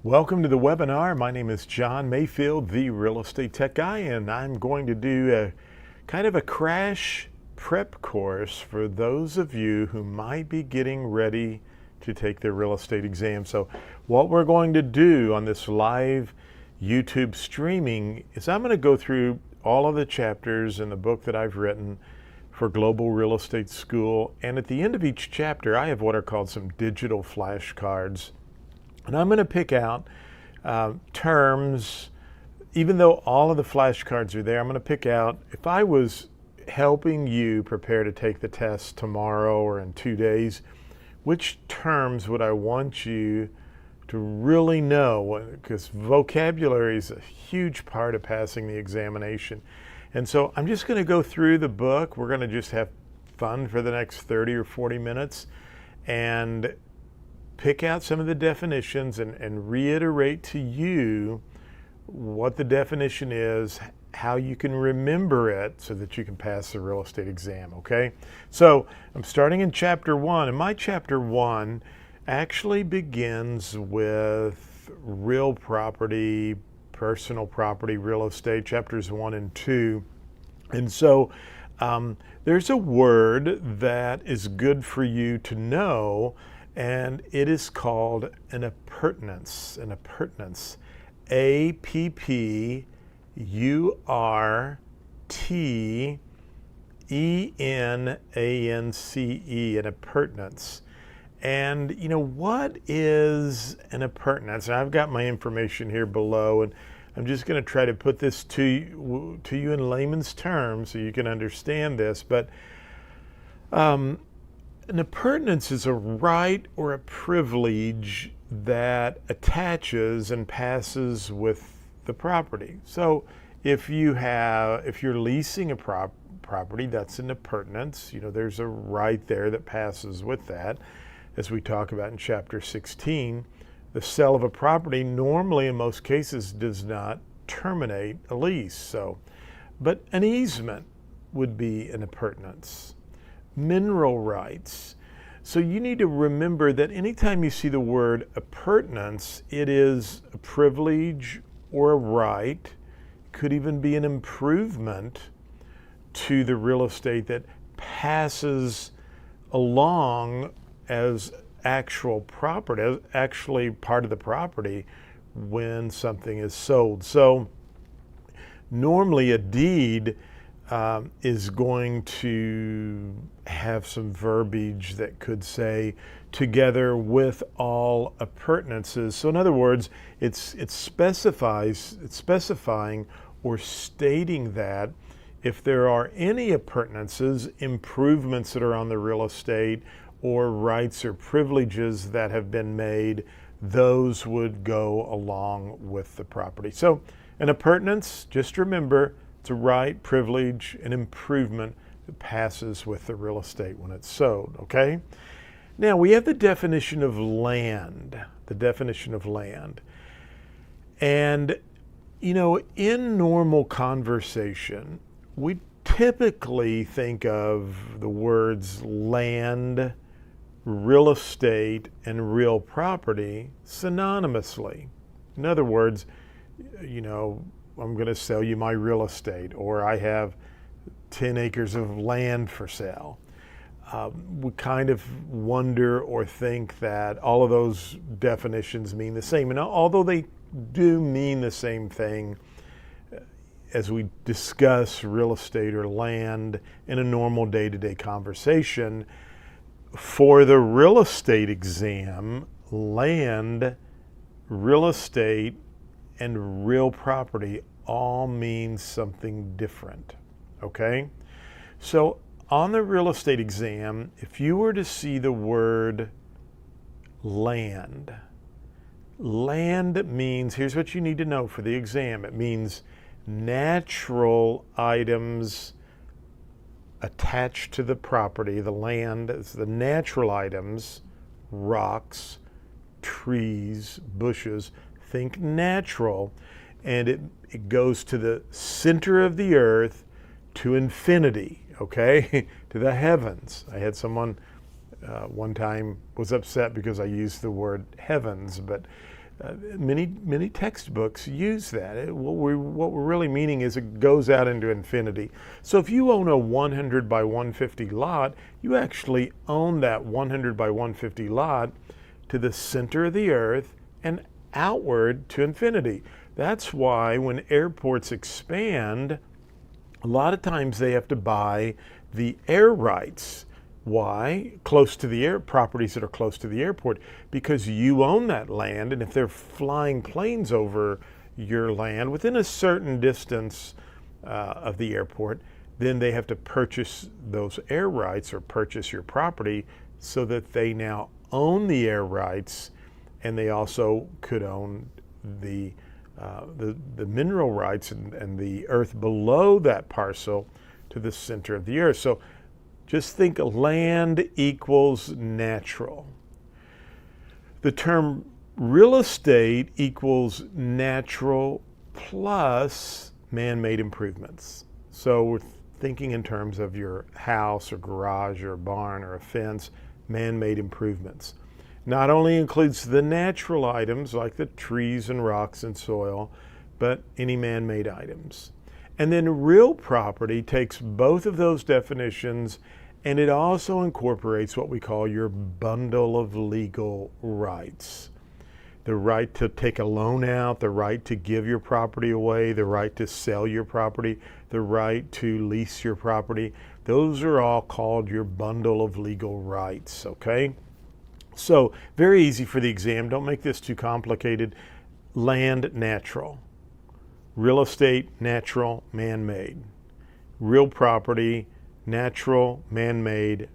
Welcome to the webinar. My name is John Mayfield, the Real Estate Tech Guy, and I'm going to do a kind of a crash prep course for those of you who might be getting ready to take their real estate exam. So what we're going to do on this live YouTube streaming is I'm going to go through all of the chapters in the book that I've written for Global Real Estate School, and at the end of each chapter I have what are called some digital flashcards. And I'm going to pick out terms, even though all of the flashcards are there, I'm going to pick out, if I was helping you prepare to take the test tomorrow or in 2 days, which terms would I want you to really know? Because vocabulary is a huge part of passing the examination. And so I'm just going to go through the book. We're going to just have fun for the next 30 or 40 minutes and pick out some of the definitions and reiterate to you what the definition is, how you can remember it so that you can pass the real estate exam, okay? So I'm starting in chapter 1, and my chapter 1 actually begins with real property, personal property, real estate, chapters 1 and 2. And so there's a word that is good for you to know, and it is called an appurtenance. An appurtenance. Appurtenance. An appurtenance. And you know, what is an appurtenance? And I've got my information here below, and I'm just going to try to put this to you in layman's terms so you can understand this. But an appurtenance is a right or a privilege that attaches and passes with the property. So if you're leasing a property, that's an appurtenance. You know, there's a right there that passes with that. As we talk about in chapter 16, the sale of a property normally in most cases does not terminate a lease. So, but an easement would be an appurtenance. Mineral rights. So you need to remember that anytime you see the word appurtenance, it is a privilege or a right. It could even be an improvement to the real estate that passes along as actual property, as actually part of the property when something is sold. So normally a deed is going to have some verbiage that could say together with all appurtenances. So in other words, it's specifying or stating that if there are any appurtenances, improvements that are on the real estate, or rights or privileges that have been made, those would go along with the property. So an appurtenance, just remember, it's a right, privilege, an improvement that passes with the real estate when it's sold, okay? Now we have the definition of land, And, you know, in normal conversation, we typically think of the words land, real estate, and real property synonymously. In other words, you know, I'm going to sell you my real estate, or I have 10 acres of land for sale. We kind of wonder or think that all of those definitions mean the same. And although they do mean the same thing, as we discuss real estate or land in a normal day-to-day conversation, for the real estate exam, land, real estate, and real property all mean something different, okay? So on the real estate exam, if you were to see the word land means, here's what you need to know for the exam, it means natural items attached to the property. The land is the natural items, rocks, trees, bushes. Think natural, and it goes to the center of the earth to infinity, okay? To the heavens. I had someone one time was upset because I used the word heavens, but Many textbooks use that. What we're really meaning is it goes out into infinity. So if you own a 100 by 150 lot, you actually own that 100 by 150 lot to the center of the earth and outward to infinity. That's why when airports expand, a lot of times they have to buy the air rights. Why? Close to the properties that are close to the airport, because you own that land, and if they're flying planes over your land within a certain distance of the airport, then they have to purchase those air rights or purchase your property so that they now own the air rights, and they also could own the mineral rights and the earth below that parcel to the center of the earth. So just think land equals natural. The term real estate equals natural plus man-made improvements. So we're thinking in terms of your house or garage or barn or a fence, man-made improvements. Not only includes the natural items like the trees and rocks and soil, but any man-made items. And then real property takes both of those definitions, and it also incorporates what we call your bundle of legal rights. The right to take a loan out, the right to give your property away, the right to sell your property, the right to lease your property. Those are all called your bundle of legal rights, okay? So very easy for the exam. Don't make this too complicated. Land, natural. Real estate, natural, man-made. Real property, natural, man-made,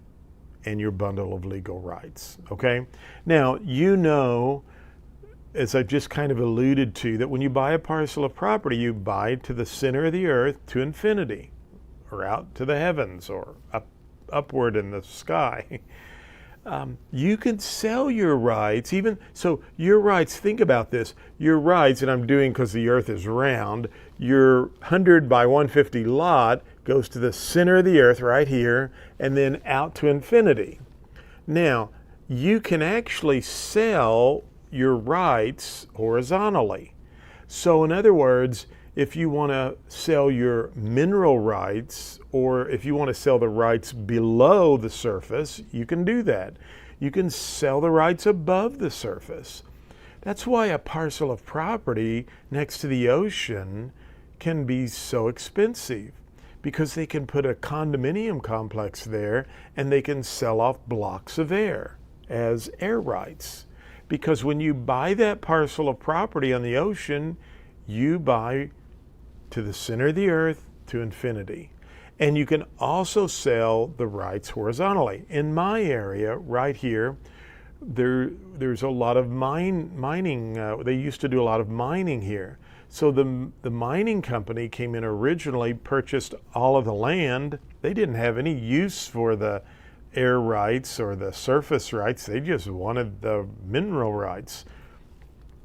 and your bundle of legal rights, okay? Now, you know, as I've just kind of alluded to, that when you buy a parcel of property, you buy it to the center of the earth to infinity, or out to the heavens, or upward in the sky. You can sell your rights, so your rights, think about this, your rights, and I'm doing because the earth is round, your 100 by 150 lot goes to the center of the earth right here, and then out to infinity. Now, you can actually sell your rights horizontally. So in other words, if you want to sell your mineral rights, or if you want to sell the rights below the surface, you can do that. You can sell the rights above the surface. That's why a parcel of property next to the ocean can be so expensive, because they can put a condominium complex there and they can sell off blocks of air as air rights. Because when you buy that parcel of property on the ocean, you buy to the center of the earth to infinity. And you can also sell the rights horizontally. In my area right here, there's a lot of mining. They used to do a lot of mining here. So the mining company came in originally, purchased all of the land. They didn't have any use for the air rights or the surface rights. They just wanted the mineral rights.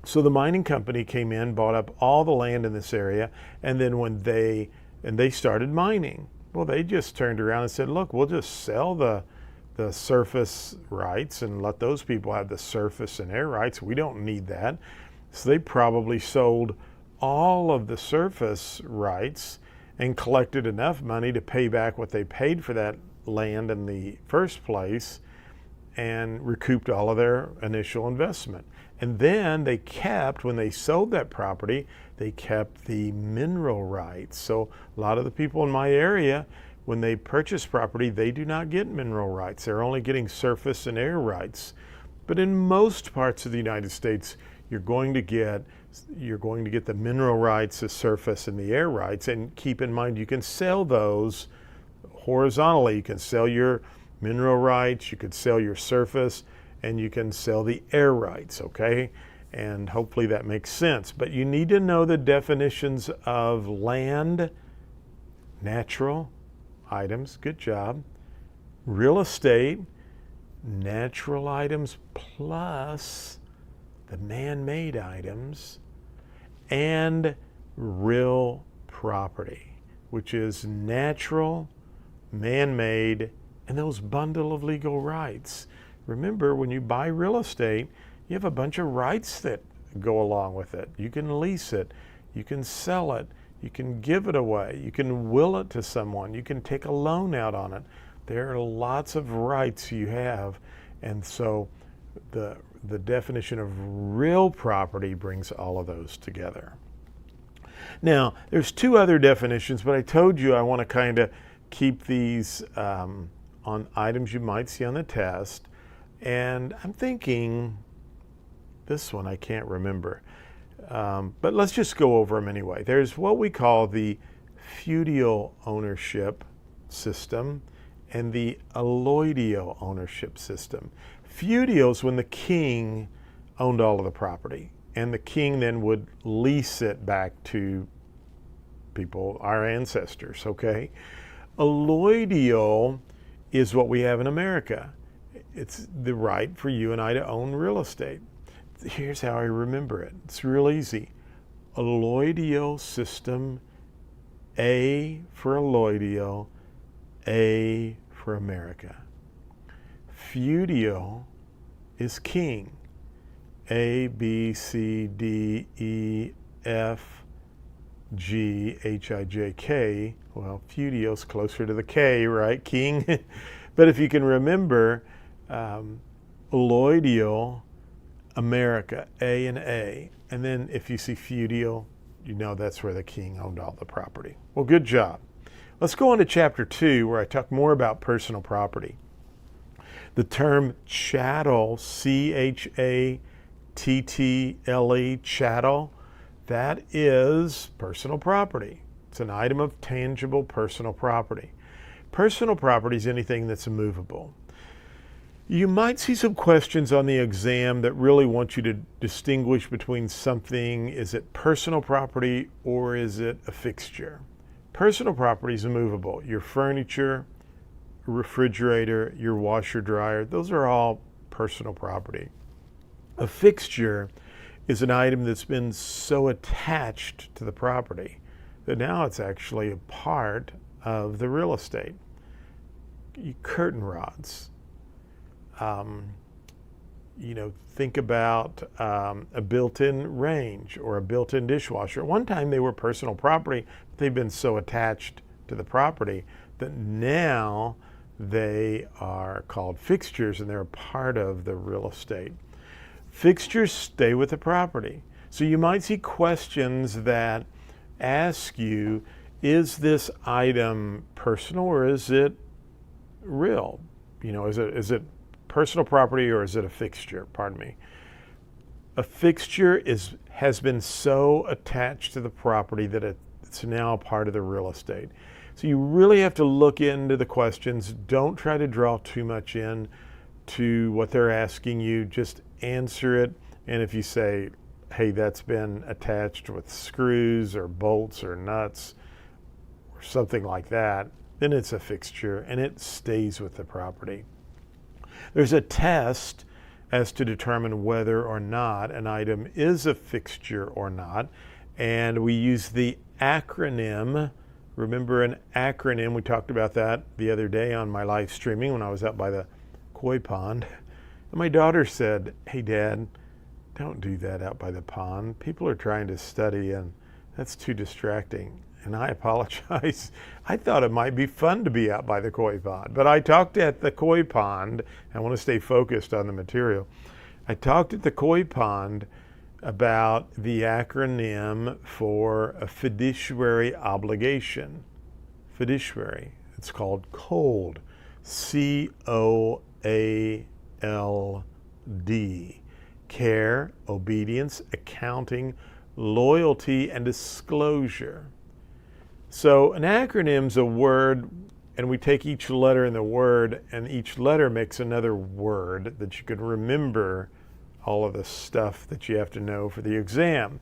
So the mining company came in, bought up all the land in this area, and then when they started mining, well, they just turned around and said, look, we'll just sell the surface rights and let those people have the surface and air rights. We don't need that. So they probably sold all of the surface rights and collected enough money to pay back what they paid for that land in the first place and recouped all of their initial investment. And then they kept, when they sold that property, they kept the mineral rights. So a lot of the people in my area, when they purchase property, they do not get mineral rights. They're only getting surface and air rights. But in most parts of the United States, you're going to get the mineral rights, the surface, and the air rights. And keep in mind, you can sell those horizontally. You can sell your mineral rights, you could sell your surface, and you can sell the air rights, okay? And hopefully that makes sense. But you need to know the definitions of land, natural items, good job, real estate, natural items plus the man-made items, and real property, which is natural, man-made, and those bundle of legal rights. Remember, when you buy real estate, you have a bunch of rights that go along with it. You can lease it. You can sell it. You can give it away. You can will it to someone. You can take a loan out on it. There are lots of rights you have. And so the definition of real property brings all of those together. Now, there's two other definitions, but I told you I want to kind of keep these on items you might see on the test. And I'm thinking this one I can't remember. But let's just go over them anyway. There's what we call the feudal ownership system and the alloidial ownership system. Feudal is when the king owned all of the property, and the king then would lease it back to people, our ancestors, okay? Alloidial is what we have in America. It's the right for you and I to own real estate. Here's how I remember it. It's real easy. Alloidial system, A for alloidial, A for America. Feudal is king. A, B, C, D, E, F, G, H, I, J, K. Well, feudal's closer to the K, right? King. But if you can remember, alloidial, America, A and A. And then if you see feudal, you know that's where the king owned all the property. Well, good job. Let's go on to chapter 2, where I talk more about personal property. The term chattel, C-H-A-T-T-L-E, chattel, that is personal property. It's an item of tangible personal property. Personal property is anything that's immovable. You might see some questions on the exam that really want you to distinguish between something, is it personal property or is it a fixture? Personal property is immovable. Your furniture, refrigerator, your washer dryer, those are all personal property. A fixture is an item that's been so attached to the property that now it's actually a part of the real estate. Curtain rods. Think about a built-in range or a built-in dishwasher. At one time they were personal property, but they've been so attached to the property that now they are called fixtures and they're a part of the real estate. Fixtures stay with the property. So you might see questions that ask you, is this item personal or is it real? Is it personal property or is it a fixture? Pardon me. A fixture has been so attached to the property that it's now a part of the real estate. So you really have to look into the questions. Don't try to draw too much in to what they're asking you. Just answer it. And if you say, hey, that's been attached with screws or bolts or nuts or something like that, then it's a fixture and it stays with the property. There's a test as to determine whether or not an item is a fixture or not, and we use the acronym. Remember an acronym? We talked about that the other day on my live streaming when I was out by the koi pond. And my daughter said, hey, Dad, don't do that out by the pond. People are trying to study and that's too distracting. And I apologize. I thought it might be fun to be out by the koi pond, but I talked at the koi pond. I want to stay focused on the material. I talked at the koi pond about the acronym for a fiduciary obligation. Fiduciary. It's called COLD. C-O-A-L-D. Care, obedience, accounting, loyalty, and disclosure. So an acronym's a word, and we take each letter in the word, and each letter makes another word that you can remember all of the stuff that you have to know for the exam.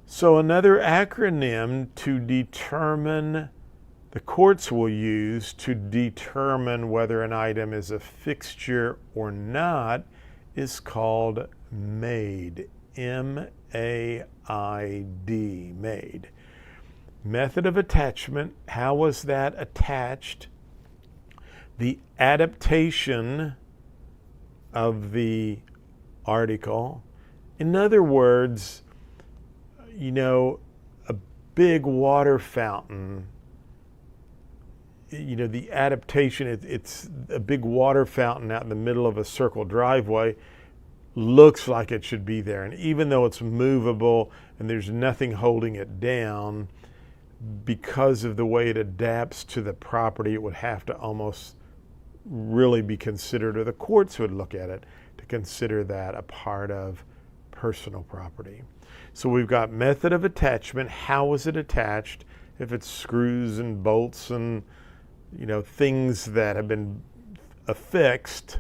So another acronym to determine, the courts will use to determine whether an item is a fixture or not is called MAID. M-A-I-D, MAID. Method of attachment, how was that attached? The adaptation of the article In other words, a big water fountain, the adaptation, it's a big water fountain out in the middle of a circle driveway, looks like it should be there. And even though it's movable and there's nothing holding it down, because of the way it adapts to the property, it would have to almost really be considered, or the courts would look at it to consider that a part of personal property. So we've got method of attachment. How was it attached? If it's screws and bolts and things that have been affixed,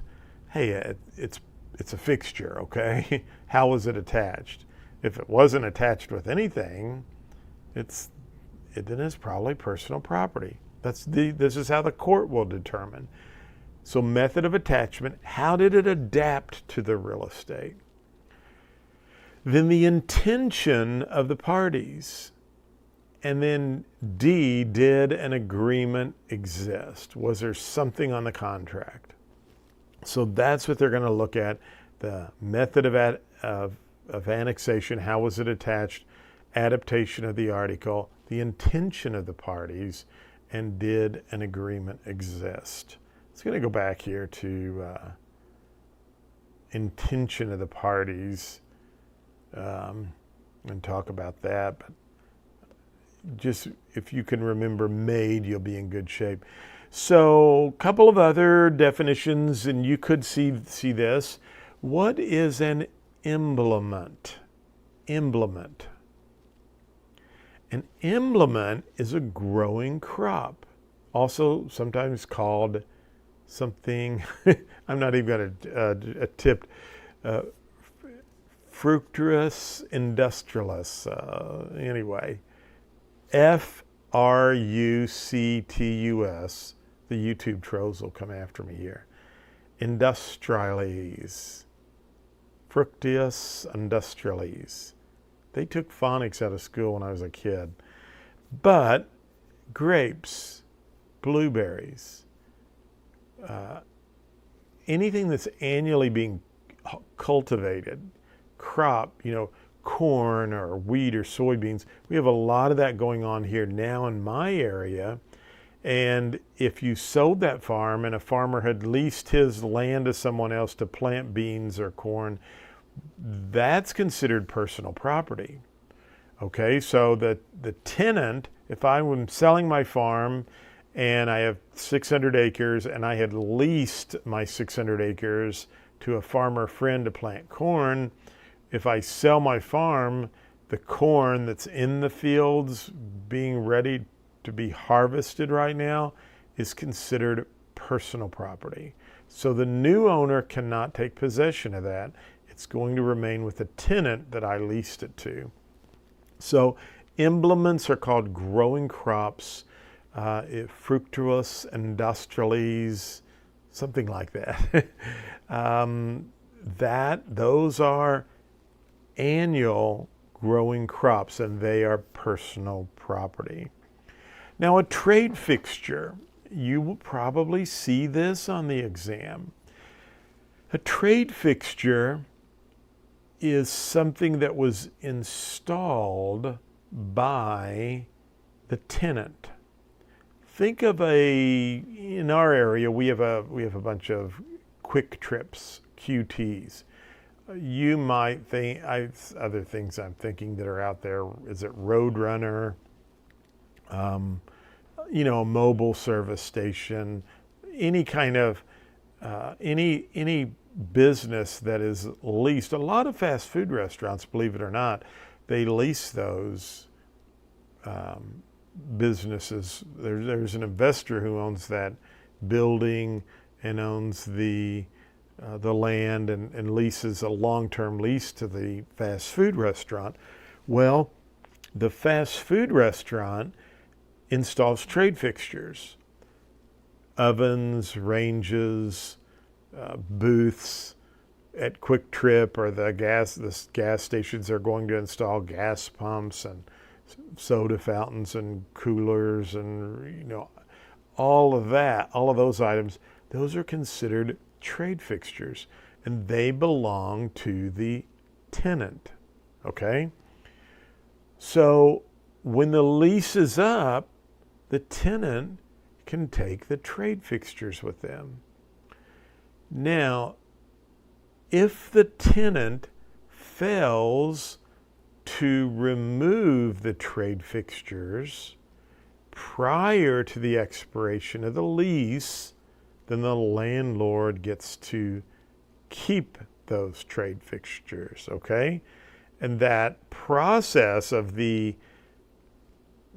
hey, it's a fixture, okay? How was it attached? If it wasn't attached with anything, then it's probably personal property. This is how the court will determine. So method of attachment, how did it adapt to the real estate? Then the intention of the parties. And then D, did an agreement exist? Was there something on the contract? So that's what they're going to look at. The method of annexation, how was it attached, adaptation of the article, the intention of the parties, and did an agreement exist? It's going to go back here to intention of the parties and talk about that. But just if you can remember made, you'll be in good shape. So a couple of other definitions, and you could see this. What is an implement? Implement. An implement is a growing crop, also sometimes called something, I'm not even going to attempt, fructus industrialis. Anyway, Fructus. The YouTube trolls will come after me here. Industrialis. Fructus industrialis. They took phonics out of school when I was a kid. But grapes, blueberries, anything that's annually being cultivated, crop, corn or wheat or soybeans, we have a lot of that going on here now in my area. And if you sold that farm and a farmer had leased his land to someone else to plant beans or corn, that's considered personal property. Okay, so the tenant, if I am selling my farm and I have 600 acres and I had leased my 600 acres to a farmer friend to plant corn, if I sell my farm, the corn that's in the fields being ready to be harvested right now is considered personal property. So the new owner cannot take possession of that. It's going to remain with the tenant that I leased it to. So implements are called growing crops, fructus industrialis, something like that. Those are annual growing crops, and they are personal property. Now, a trade fixture, you will probably see this on the exam. A trade fixture is something that was installed by the tenant. Think of in our area, we have a bunch of quick trips, QTs. You might think, other things I'm thinking that are out there, is it Roadrunner, a mobile service station, any kind of, any business that is leased. A lot of fast food restaurants, believe it or not, they lease those businesses. There's an investor who owns that building and owns the land and leases a long-term lease to the fast food restaurant. Well, the fast food restaurant installs trade fixtures, ovens, ranges, booths. At Quick Trip or the gas stations are going to install gas pumps and soda fountains and coolers and all of those items. Those are considered trade fixtures, and they belong to the tenant, okay? So when the lease is up, the tenant can take the trade fixtures with them. Now, if the tenant fails to remove the trade fixtures prior to the expiration of the lease, then the landlord gets to keep those trade fixtures, okay? And that process of the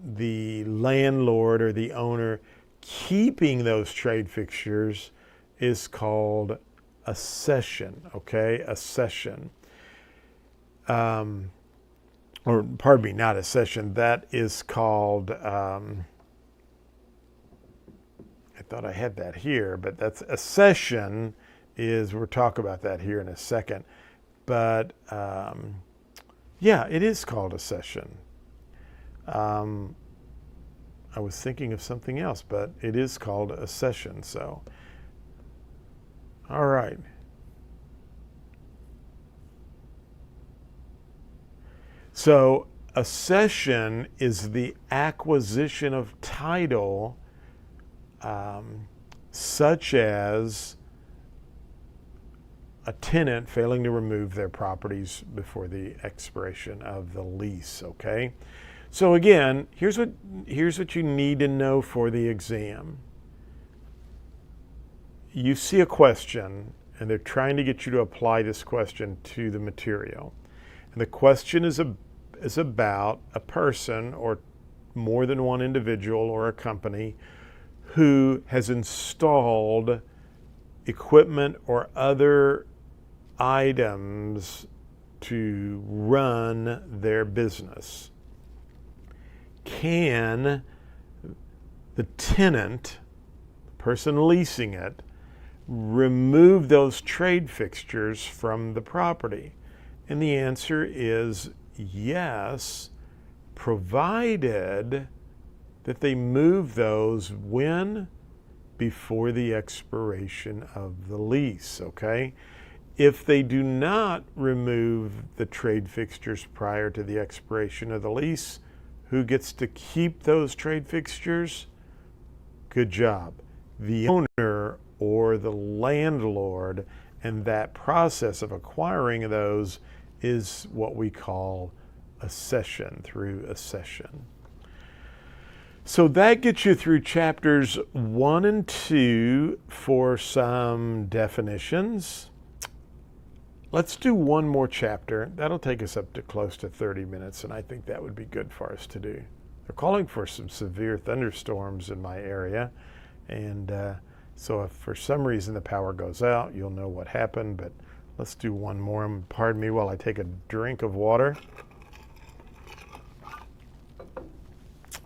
landlord or the owner keeping those trade fixtures is called a cession, okay? A cession. Or pardon me, not a cession. That is called, I thought I had that here, but that's a cession is, we'll talk about that here in a second. But yeah, it is called a cession. I was thinking of something else, but it is called a cession. So, all right. So a cession is the acquisition of title, such as a tenant failing to remove their properties before the expiration of the lease, okay? So again, here's what you need to know for the exam. You see a question, and they're trying to get you to apply this question to the material. And the question is about a person or more than one individual or a company who has installed equipment or other items to run their business. Can the tenant, the person leasing it, remove those trade fixtures from the property? And the answer is yes, provided that they move those when? Before the expiration of the lease, okay? If they do not remove the trade fixtures prior to the expiration of the lease, who gets to keep those trade fixtures? Good job. The owner or the landlord, and that process of acquiring those is what we call a cession, through a cession. So that gets you through chapters 1 and 2 for some definitions. Let's do one more chapter. That'll take us up to close to 30 minutes, and I think that would be good for us to do. They're calling for some severe thunderstorms in my area, and so if for some reason the power goes out, you'll know what happened, but let's do one more. Pardon me while I take a drink of water.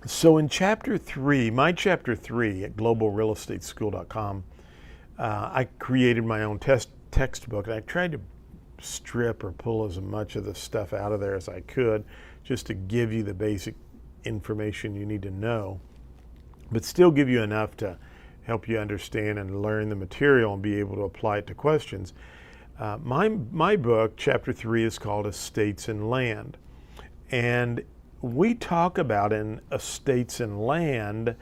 So in chapter 3, my chapter 3 at globalrealestateschool.com, I created my own textbook, and I tried to strip or pull as much of the stuff out of there as I could, just to give you the basic information you need to know, but still give you enough to help you understand and learn the material and be able to apply it to questions. My book, chapter 3, is called Estates and Land. And we talk about in estates and land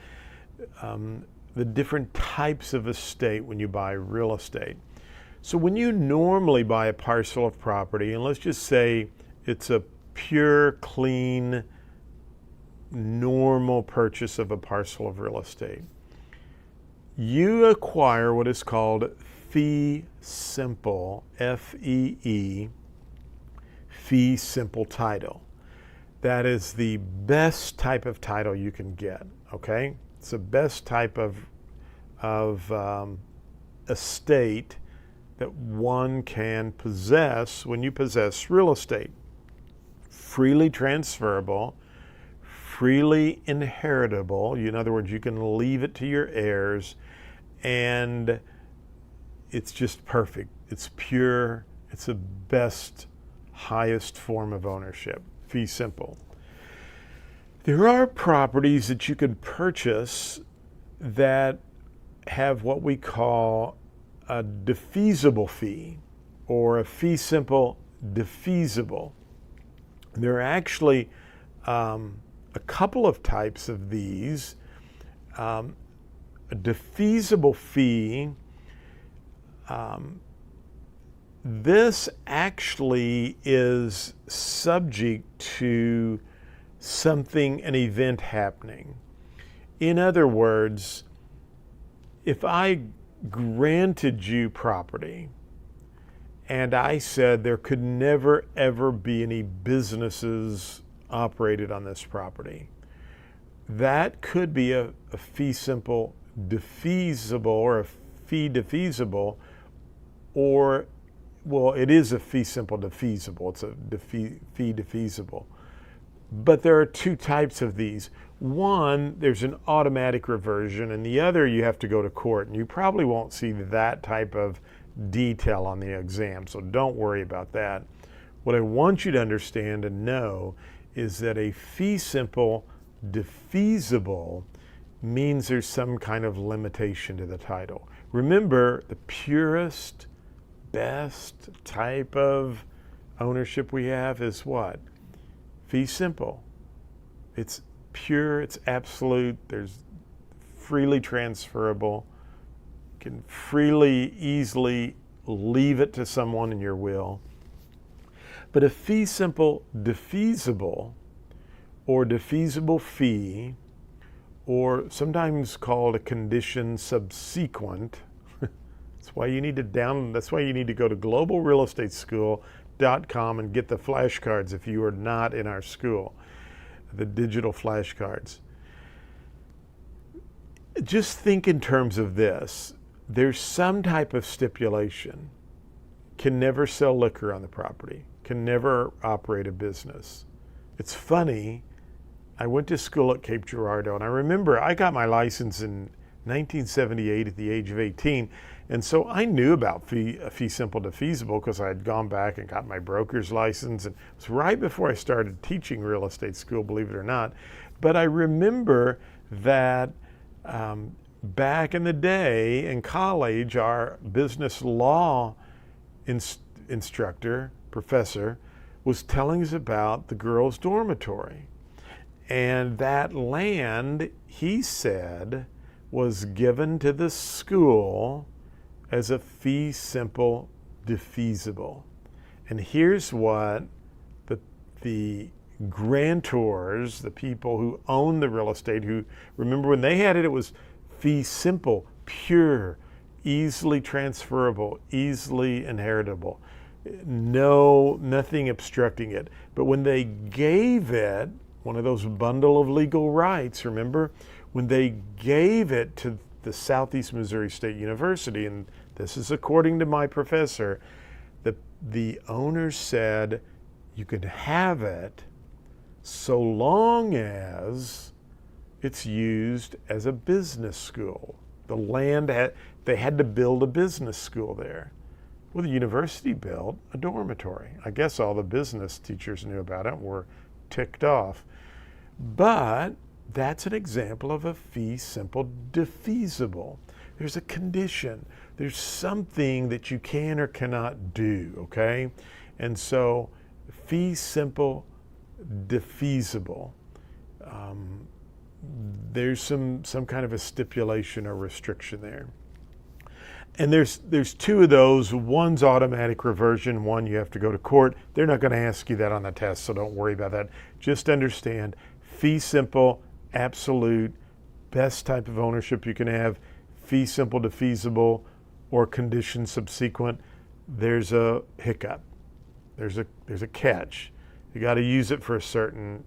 the different types of estate when you buy real estate. So when you normally buy a parcel of property, and let's just say it's a pure, clean, normal purchase of a parcel of real estate, you acquire what is called fee simple, F-E-E, fee simple title. That is the best type of title you can get, okay? It's the best type of estate that one can possess when you possess real estate. Freely transferable, freely inheritable. In other words, you can leave it to your heirs, and it's just perfect. It's pure. It's the best, highest form of ownership. Fee simple. There are properties that you could purchase that have what we call a defeasible fee, or a fee simple defeasible. There are actually a couple of types of these. A defeasible fee, this actually is subject to something, an event happening. In other words, if I granted you property and I said there could never ever be any businesses operated on this property, that could be a fee simple defeasible or a fee defeasible, or, well, it is a fee simple defeasible. It's a fee defeasible. But there are two types of these. One, there's an automatic reversion, and the other, you have to go to court. And you probably won't see that type of detail on the exam, so don't worry about that. What I want you to understand and know is that a fee simple defeasible means there's some kind of limitation to the title. Remember, the purest, best type of ownership we have is what? Fee simple. It's pure, it's absolute, there's freely transferable. You can freely, easily leave it to someone in your will. But a fee simple defeasible or defeasible fee, or sometimes called a condition subsequent, that's why you need to go to globalrealestateschool.com and get the flashcards if you are not in our school, the digital flashcards. Just think in terms of this. There's some type of stipulation. Can never sell liquor on the property. Can never operate a business. It's funny, I went to school at Cape Girardeau, and I remember I got my license in 1978 at the age of 18, and so I knew about fee simple defeasible because I had gone back and got my broker's license, and it was right before I started teaching real estate school, believe it or not. But I remember that back in the day in college, our business law professor was telling us about the girls' dormitory. And that land, he said, was given to the school as a fee simple defeasible. And here's what the grantors, the people who own the real estate, who, remember when they had it, it was fee simple, pure, easily transferable, easily inheritable. No, nothing obstructing it. But when they gave it, one of those bundle of legal rights, remember? When they gave it to the Southeast Missouri State University, and this is according to my professor, the owner said, you can have it so long as it's used as a business school. The land, they had to build a business school there. Well, the university built a dormitory. I guess all the business teachers knew about it and were ticked off. But that's an example of a fee simple defeasible. There's a condition. There's something that you can or cannot do, okay? And so fee simple defeasible. There's some kind of a stipulation or restriction there. And there's two of those. One's automatic reversion, one you have to go to court. They're not going to ask you that on the test, so don't worry about that. Just understand, fee simple, absolute, best type of ownership you can have. Fee simple defeasible or condition subsequent, there's a hiccup. There's a catch. You got to use it for a certain,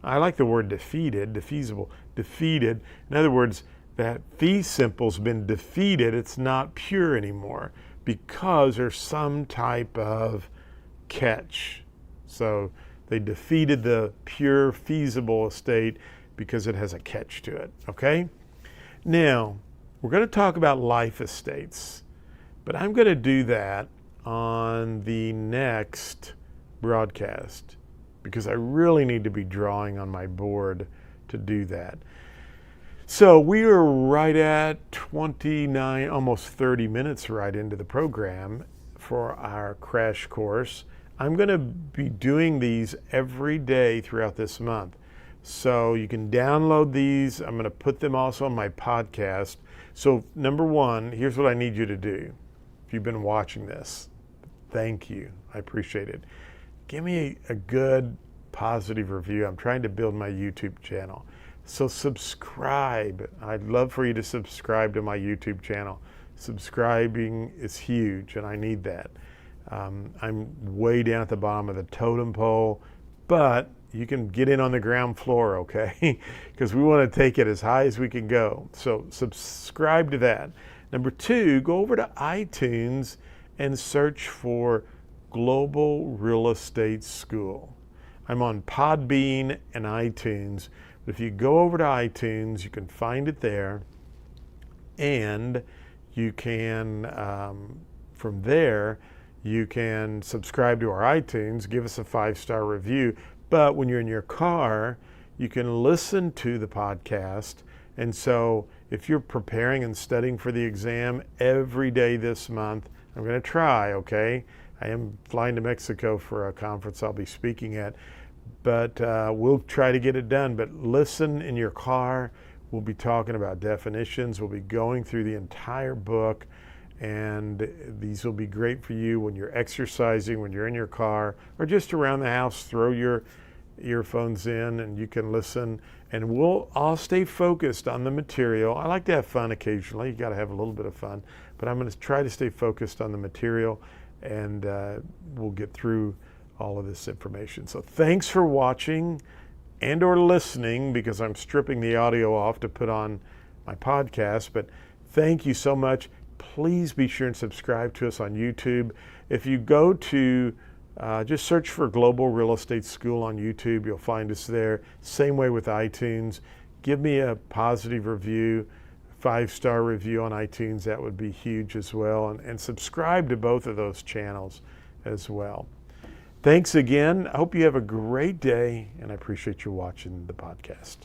I like the word defeasible, defeated. In other words, that fee simple's been defeated. It's not pure anymore because there's some type of catch. So they defeated the pure feasible estate because it has a catch to it, okay? Now, we're going to talk about life estates, but I'm going to do that on the next broadcast because I really need to be drawing on my board to do that. So we are right at 29, almost 30 minutes right into the program for our crash course. I'm going to be doing these every day throughout this month. So you can download these. I'm going to put them also on my podcast. So number one, here's what I need you to do. If you've been watching this, thank you. I appreciate it. Give me a good positive review. I'm trying to build my YouTube channel. So subscribe. I'd love for you to subscribe to my YouTube channel. Subscribing is huge, and I need that. I'm way down at the bottom of the totem pole, but you can get in on the ground floor, okay? Because we want to take it as high as we can go. So subscribe to that. Number two, go over to iTunes and search for Global Real Estate School. I'm on Podbean and iTunes. But if you go over to iTunes, you can find it there, and you can, from there, you can subscribe to our iTunes, give us a 5-star review. But when you're in your car, you can listen to the podcast. And so if you're preparing and studying for the exam every day this month, I'm going to try, okay? I am flying to Mexico for a conference I'll be speaking at. But we'll try to get it done. But listen in your car. We'll be talking about definitions. We'll be going through the entire book. And these will be great for you when you're exercising, when you're in your car, or just around the house. Throw your earphones in and you can listen. And we'll all stay focused on the material. I like to have fun occasionally. You got to have a little bit of fun. But I'm going to try to stay focused on the material, and we'll get through all of this information. So thanks for watching and or listening, because I'm stripping the audio off to put on my podcast. But thank you so much. Please be sure and subscribe to us on YouTube. If you go to just search for Global Real Estate School on YouTube, you'll find us there. Same way with iTunes. Give me a positive review, 5-star review on iTunes. That would be huge as well. And subscribe to both of those channels as well. Thanks again. I hope you have a great day, and I appreciate you watching the podcast.